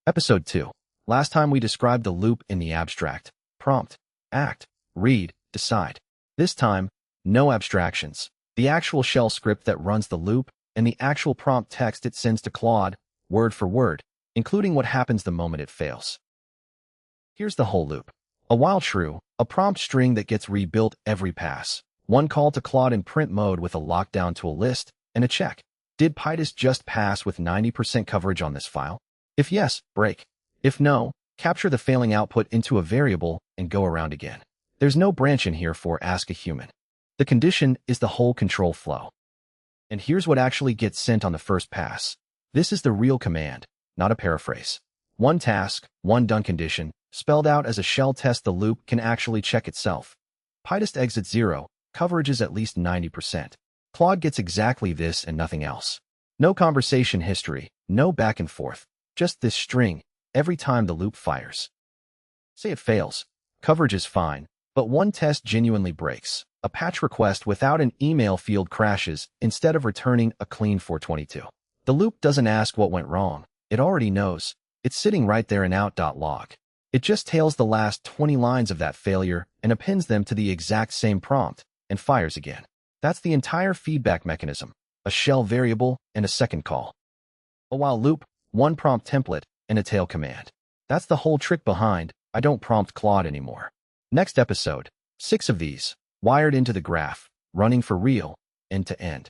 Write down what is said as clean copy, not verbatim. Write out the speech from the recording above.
Episode 2. Last time we described the loop in the abstract. Prompt, act, read, decide. This time, no abstractions. The actual shell script that runs the loop and the actual prompt text it sends to Claude, word for word, including what happens the moment it fails. Here's the whole loop. A while true, a prompt string that gets rebuilt every pass. One call to Claude in print mode with a lockdown to a list, and a check. Did pytest just pass with 90% coverage on this file? If yes, break. If no, capture the failing output into a variable and go around again. There's no branch in here for ask a human. The condition is the whole control flow. And here's what actually gets sent on the first pass. This is the real command, not a paraphrase. One task, one done condition, spelled out as a shell test. The loop can actually check itself. Pytest exit 0, coverage is at least 90%. Claude gets exactly this and nothing else. No conversation history, no back and forth. Just this string, every time the loop fires. Say it fails. Coverage is fine, but one test genuinely breaks. A patch request without an email field crashes instead of returning a clean 422. The loop doesn't ask what went wrong. It already knows. It's sitting right there in out.log. It just tails the last 20 lines of that failure and appends them to the exact same prompt and fires again. That's the entire feedback mechanism, a shell variable and a second call. A while loop, one prompt template, and a tail command. That's the whole trick behind I don't prompt Claude anymore. Next episode, 6 of these, wired into the graph, running for real, end to end.